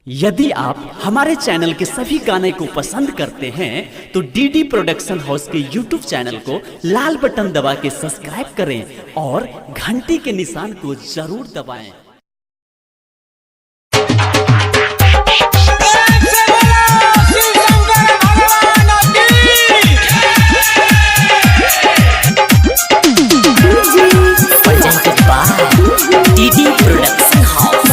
यदि आप हमारे चैनल के सभी गाने को पसंद करते हैं तो डीडी प्रोडक्शन हाउस के यूट्यूब चैनल को लाल बटन दबा के सब्सक्राइब करें और घंटी के निशान को जरूर दबाएं। डीडी प्रोडक्शन हाउस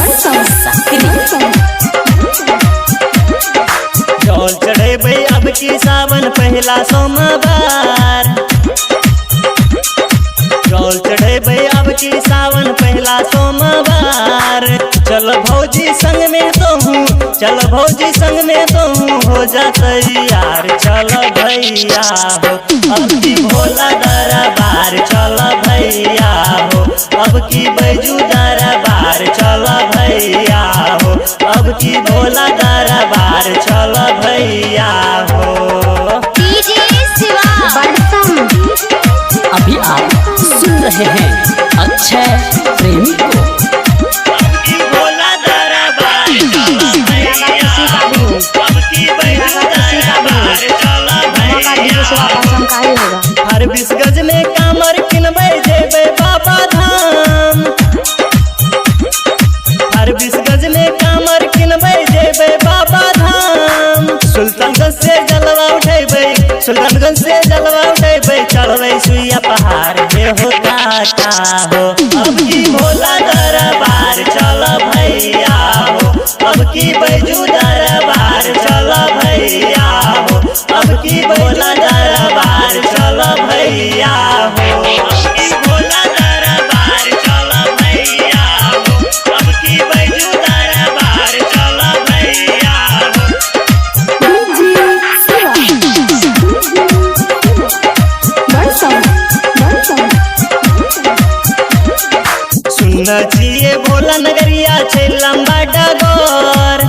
जल चढ़ेबै अब की सावन पहला सोमवार। जल चढ़ेबै अब की सावन पहला सोमवार। चल भौजी संग में तो हूँ, चल भौजी संग में तो हूँ, हो जा तैयार। चल भैया हो अब की भोला दरबार, चल भैया हो अब की बैजू दरबार, चल भैया हो अब की भोला दरबार, चल भैया हो। अभी आप सुन रहे हैं अक्षय प्रेमी को। अब की भोला दरबार, चल भैया हो अब की बैजू दरबार, चल भैया हो। हर 20 गज में कामर किनबै जेबै बाबा धाम। हर 20 गज में कामर किनबै जेबै बाबा धाम। सुल्तानगंज से जलवा उठेबै, सुल्तानगंज से जलवा उठेबै, चढ़बै सुइया पहाड़ हे हो काका हो। अब की भोला दरबार, चल भैया हो अब की बैजू दरबार, चल भैया हो अब की भोला दरबार, चल भैया हो। अब की भोला दरबार, चल भैया हो अब की बैजू दरबार, चल भैया हो। सुनना चाहिए भोला नगरिया छै लंबा डगर।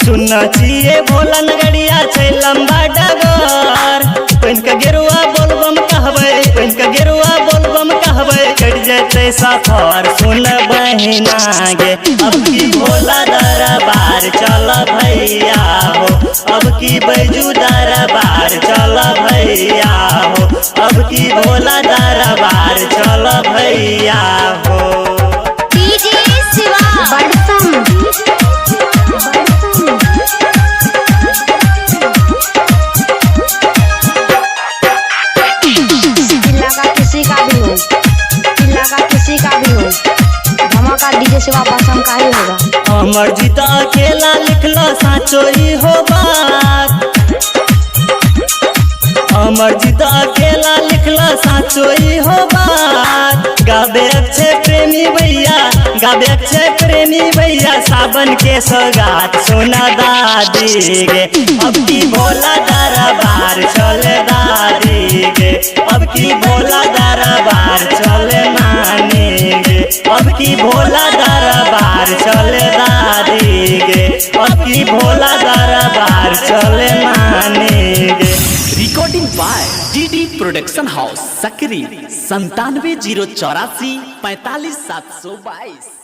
सुनना चाहिए भोला नगरिया छै लंबा डगर। पहिन के गेरुआ बोलबम कहबै, पहिन के गेरुआ बोलबम कहबै, कट जेतै सफर। सुन बहिना गे अब की भोला दरबार, चल भैया हो अब की बैजू दरबार, चल भैया हो अब की भोला दरबार, चल भैया हो। अमर जीता अकेला लिखला साचो ही हो बात। अमर जीता अकेला लिखला साचो ही हो बात। गाबे अक्षय प्रेमी भैया, गाबे अक्षय प्रेमी भैया सावन के सौगात। सोना दादी गे अब की भोला दरबार, चल दादी गे अब की भोला दरबार, चल नानी गे अब की भोला दरबार, चल दादी गे अब की भोला दरबार, चल नानी गे। Recording by DD production house Sakri 97 084 45 722।